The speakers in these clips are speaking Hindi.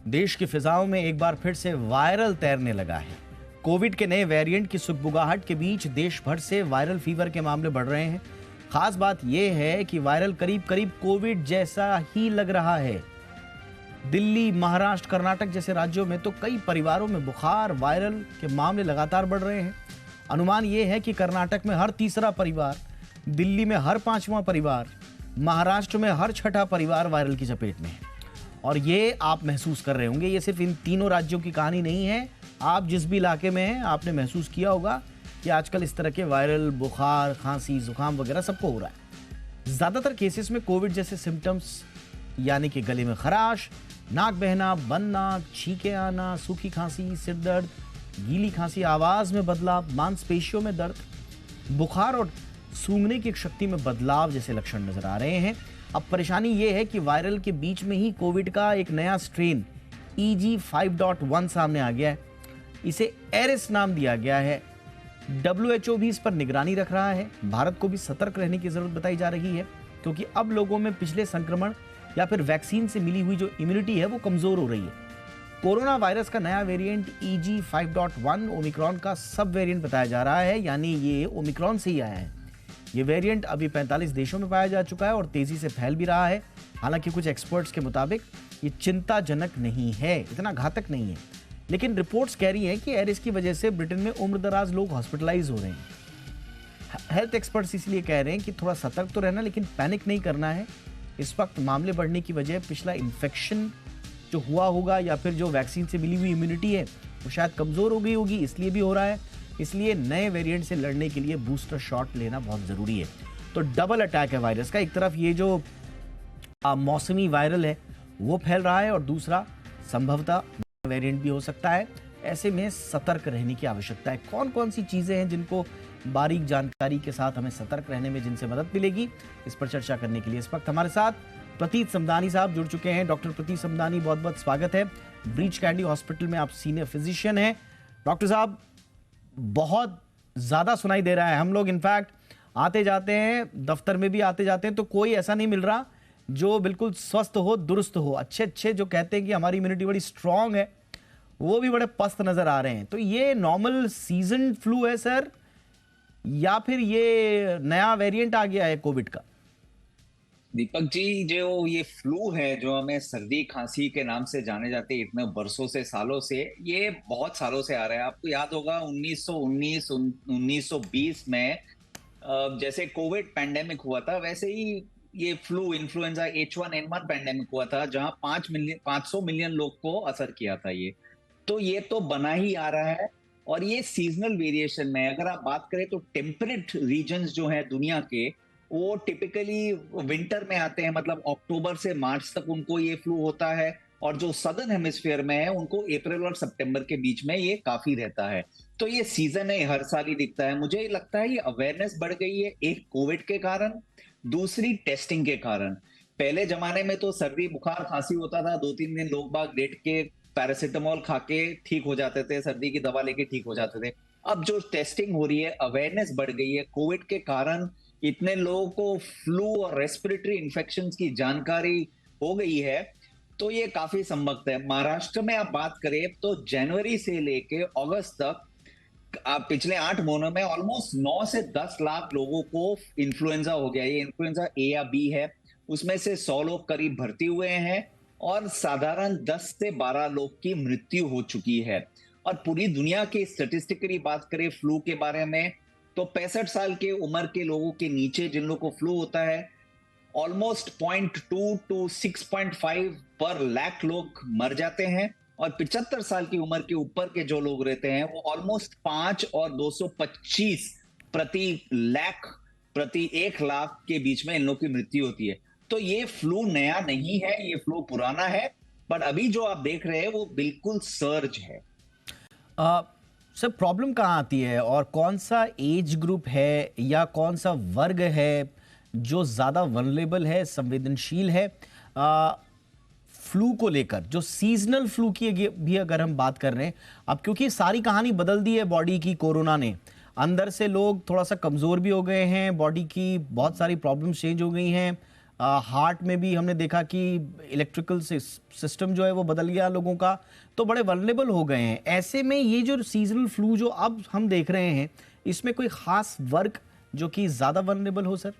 देश की फिजाओं में एक बार फिर से वायरल तैरने लगा है। कोविड के नए वेरिएंट की सुगबुगाहट के बीच देश भर से वायरल फीवर के मामले बढ़ रहे हैं। खास बात यह है कि वायरल करीब करीब कोविड जैसा ही लग रहा है। दिल्ली, महाराष्ट्र, कर्नाटक जैसे राज्यों में तो कई परिवारों में बुखार, वायरल के मामले लगातार बढ़ रहे हैं। अनुमान यह है कि कर्नाटक में हर तीसरा परिवार, दिल्ली में हर पांचवां परिवार, महाराष्ट्र में हर छठा परिवार वायरल की चपेट में है। और ये आप महसूस कर रहे होंगे, ये सिर्फ इन तीनों राज्यों की कहानी नहीं है। आप जिस भी इलाके में हैं, आपने महसूस किया होगा कि आजकल इस तरह के वायरल बुखार, खांसी, जुकाम वगैरह सबको हो रहा है। ज़्यादातर केसेस में कोविड जैसे सिम्टम्स यानी कि गले में खराश, नाक बहना, बनना, छींके आना, सूखी खांसी, सिर दर्द, गीली खांसी, आवाज़ में बदलाव, मांसपेशियों में दर्द, बुखार और सूंघने की शक्ति में बदलाव जैसे लक्षण नजर आ रहे हैं। अब परेशानी यह है कि वायरल के बीच में ही कोविड का एक नया स्ट्रेन EG5.1 सामने आ गया है। इसे एरिस नाम दिया गया है। WHO भी इस पर निगरानी रख रहा है। भारत को भी सतर्क रहने की जरूरत बताई जा रही है, क्योंकि अब लोगों में पिछले संक्रमण या फिर वैक्सीन से मिली हुई जो इम्यूनिटी है वो कमजोर हो रही है। कोरोना वायरस का नया वेरिएंट EG5.1 ओमिक्रॉन का सब वेरिएंट बताया जा रहा है, यानी ये ओमिक्रॉन से ही आया है। ये वेरिएंट अभी 45 देशों में पाया जा चुका है और तेजी से फैल भी रहा है। हालांकि कुछ एक्सपर्ट्स के मुताबिक ये चिंताजनक नहीं है, इतना घातक नहीं है। लेकिन रिपोर्ट्स कह रही हैं कि एरिस की वजह से ब्रिटेन में उम्रदराज लोग हॉस्पिटलाइज हो रहे हैं। हेल्थ एक्सपर्ट्स इसलिए कह रहे हैं कि थोड़ा सतर्क तो रहना, लेकिन पैनिक नहीं करना है। इस वक्त मामले बढ़ने की वजह पिछला इन्फेक्शन जो हुआ होगा या फिर जो वैक्सीन से मिली हुई इम्यूनिटी है वो शायद कमजोर हो गई होगी, इसलिए भी हो रहा है। इसलिए नए वेरिएंट से लड़ने के लिए बूस्टर शॉट लेना बहुत जरूरी है। तो डबल अटैक है वायरस का। एक तरफ ये जो मौसमी वायरल है वो फैल रहा है और दूसरा संभवतः वेरिएंट भी हो सकता है। ऐसे में सतर्क रहने की आवश्यकता है। कौन कौन सी चीजें हैं जिनको बारीक जानकारी के साथ हमें सतर्क रहने में जिनसे मदद मिलेगी, इस पर चर्चा करने के लिए इस वक्त हमारे साथ प्रतीत समदानी साहब जुड़ चुके हैं। डॉक्टर प्रतीत समदानी, बहुत बहुत स्वागत है। ब्रीच कैंडी हॉस्पिटल में आप सीनियर फिजिशियन हैं। डॉक्टर साहब, बहुत ज्यादा सुनाई दे रहा है। हम लोग इनफैक्ट आते जाते हैं, दफ्तर में भी आते जाते हैं, तो कोई ऐसा नहीं मिल रहा जो बिल्कुल स्वस्थ हो, दुरुस्त हो। अच्छे अच्छे जो कहते हैं कि हमारी इम्यूनिटी बड़ी स्ट्रांग है, वो भी बड़े पस्त नजर आ रहे हैं। तो ये नॉर्मल सीजन फ्लू है सर, या फिर ये नया वेरिएंट आ गया है कोविड का? दीपक जी, जो ये फ्लू है, जो हमें सर्दी खांसी के नाम से जाने जाते हैं इतने बरसों से, सालों से, ये बहुत सालों से आ रहा है। आपको याद होगा 1919 1920 में जैसे कोविड पैंडेमिक हुआ था, वैसे ही ये फ्लू, इन्फ्लुएंजा H1N1 पैंडेमिक हुआ था, जहां 500 मिलियन लोग को असर किया था। ये तो बना ही आ रहा है। और ये सीजनल वेरिएशन में, अगर आप बात करें तो टेम्परेट रीजन्स जो है दुनिया के, वो टिपिकली विंटर में आते हैं, मतलब अक्टूबर से मार्च तक उनको ये फ्लू होता है। और जो सदर्न हेमिस्फीयर में है, उनको अप्रैल और सितंबर के बीच में ये काफी रहता है। तो ये सीजन है, हर साल ही दिखता है। मुझे लगता है ये अवेयरनेस बढ़ गई है, एक कोविड के कारण, दूसरी टेस्टिंग के कारण। पहले जमाने में तो सर्दी बुखार खांसी होता था, 2-3 दिन लोग बाग लेट के पैरासिटामोल खा के ठीक हो जाते थे, सर्दी की दवा लेके ठीक हो जाते थे। अब जो टेस्टिंग हो रही है, अवेयरनेस बढ़ गई है। कोविड के कारण इतने लोगों को फ्लू और रेस्पिरेटरी इंफेक्शंस की जानकारी हो गई है, तो ये काफी संभव है। महाराष्ट्र में आप बात करें तो जनवरी से लेके अगस्त तक, आप पिछले 8 महीनों में ऑलमोस्ट 9 से 10 लाख लोगों को इन्फ्लुएंजा हो गया। ये इन्फ्लुएंजा ए या बी है। उसमें से 100 लोग करीब भर्ती हुए हैं और साधारण 10 से 12 लोग की मृत्यु हो चुकी है। और पूरी दुनिया की स्टैटिस्टिकली बात करें फ्लू के बारे में, तो 65 साल के उम्र के लोगों के नीचे जिन लोगों को फ्लू होता है, ऑलमोस्ट 0.2 to 6.5 पर लाख लोग मर जाते हैं। और 75 साल की उम्र के ऊपर के जो लोग रहते हैं, वो ऑलमोस्ट 5 और 225 प्रति लाख, प्रति 1 लाख के बीच में इन लोगों की मृत्यु होती है। तो ये फ्लू नया नहीं है, ये फ्लू पुराना है, पर अभी जो आप देख रहे हैं वो बिल्कुल सर्ज है। सर, प्रॉब्लम कहाँ आती है और कौन सा एज ग्रुप है या कौन सा वर्ग है जो ज़्यादा वनरेबल है, संवेदनशील है फ्लू को लेकर? जो सीजनल फ्लू की भी अगर हम बात कर रहे हैं, अब क्योंकि सारी कहानी बदल दी है बॉडी की कोरोना ने, अंदर से लोग थोड़ा सा कमज़ोर भी हो गए हैं, बॉडी की बहुत सारी प्रॉब्लम्स चेंज हो गई हैं, हार्ट में भी हमने देखा कि इलेक्ट्रिकल सिस्टम जो है वो बदल गया लोगों का, तो बड़े वल्नरेबल हो गए हैं। ऐसे में ये जो सीजनल फ्लू जो अब हम देख रहे हैं, इसमें कोई खास वर्ग जो कि ज्यादा वल्नरेबल हो सर?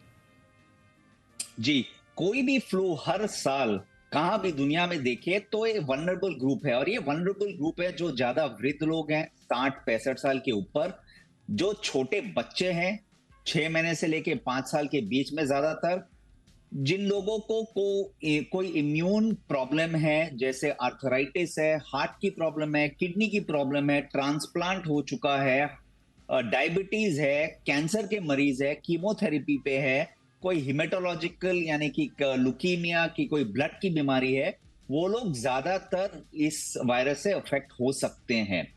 जी, कोई भी फ्लू हर साल कहाँ भी दुनिया में देखे तो ये वनरेबल ग्रुप है, और ये वनरेबल ग्रुप है जो ज्यादा वृद्ध लोग हैं 60-65 साल के ऊपर, जो छोटे बच्चे हैं 6 महीने से लेके 5 साल के बीच में, ज्यादातर जिन लोगों कोई इम्यून प्रॉब्लम है, जैसे आर्थराइटिस है, हार्ट की प्रॉब्लम है, किडनी की प्रॉब्लम है, ट्रांसप्लांट हो चुका है, डायबिटीज है, कैंसर के मरीज है, कीमोथेरेपी पे है, कोई हिमेटोलॉजिकल यानी कि लुकीमिया की कोई ब्लड की बीमारी है, वो लोग ज्यादातर इस वायरस से अफेक्ट हो सकते हैं।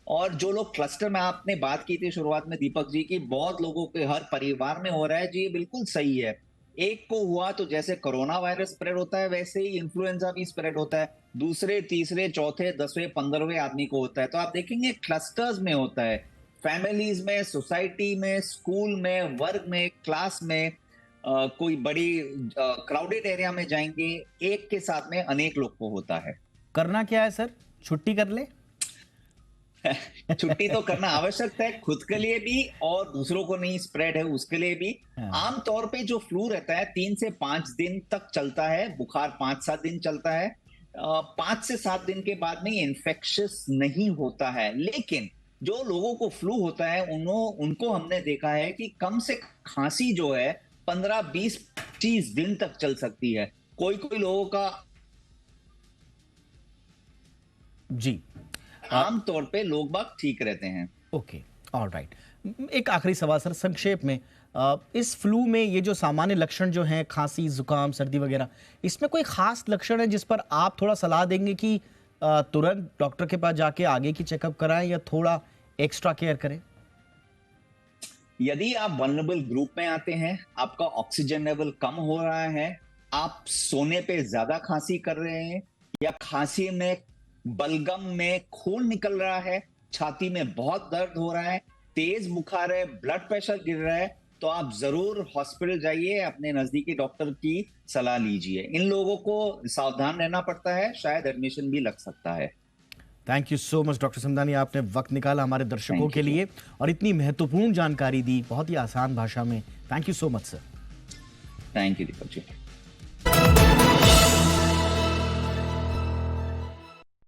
और जो लोग क्लस्टर में, आपने बात की थी शुरुआत में दीपक जी की, बहुत लोगों के हर परिवार में हो रहा है जी, ये बिल्कुल सही है। एक को हुआ तो जैसे कोरोना वायरस स्प्रेड होता है, वैसे ही इन्फ्लुएंजा भी स्प्रेड होता है, दूसरे, तीसरे, चौथे, 10वें, 15वें आदमी को होता है। तो आप देखेंगे क्लस्टर्स में होता है, फैमिलीज में, सोसाइटी में, स्कूल में, वर्क में, क्लास में, कोई बड़ी क्राउडेड एरिया में जाएंगे, एक के साथ में अनेक लोग को होता है। करना क्या है सर? छुट्टी कर ले? छुट्टी तो करना आवश्यक है, खुद के लिए भी और दूसरों को नहीं स्प्रेड है उसके लिए भी। हाँ। आमतौर पे जो फ्लू रहता है 3 से 5 दिन तक चलता है, बुखार 5-7 दिन चलता है, 5 से 7 दिन के बाद में इन्फेक्शियस नहीं होता है। लेकिन जो लोगों को फ्लू होता है उनको हमने देखा है कि कम से खांसी जो है 15, 20, 25 दिन तक चल सकती है। कोई कोई लोगों का जी। आमतौर पे लोग बाग ठीक रहते हैं। Okay, alright. एक आखिरी सवाल सर, संक्षेप में, इस फ्लू में ये जो सामान्य लक्षण जो हैं, खांसी, जुकाम, सर्दी वगैरह, इसमें कोई खास लक्षण है जिस पर आप थोड़ा सलाह देंगे कि तुरंत डॉक्टर के पास जाके आगे की चेकअप कराएं या थोड़ा एक्स्ट्रा केयर करें? यदि आप वल्नरेबल ग्रुप में आते हैं, आपका ऑक्सीजन लेवल कम हो रहा है, आप सोने पे ज्यादा खांसी कर रहे हैं, या खांसी में, बलगम में खून निकल रहा है, छाती में बहुत दर्द हो रहा है, तेज बुखार है, ब्लड प्रेशर गिर रहा है, तो आप जरूर हॉस्पिटल जाइए, अपने नजदीकी डॉक्टर की सलाह लीजिए। इन लोगों को सावधान रहना पड़ता है, शायद एडमिशन भी लग सकता है। Thank you so much doctor Samdani, आपने वक्त निकाला हमारे दर्शकों के लिए और इतनी महत्वपूर्ण जानकारी दी, बहुत ही आसान भाषा में। Thank you so much sir. Thank you Deepak ji.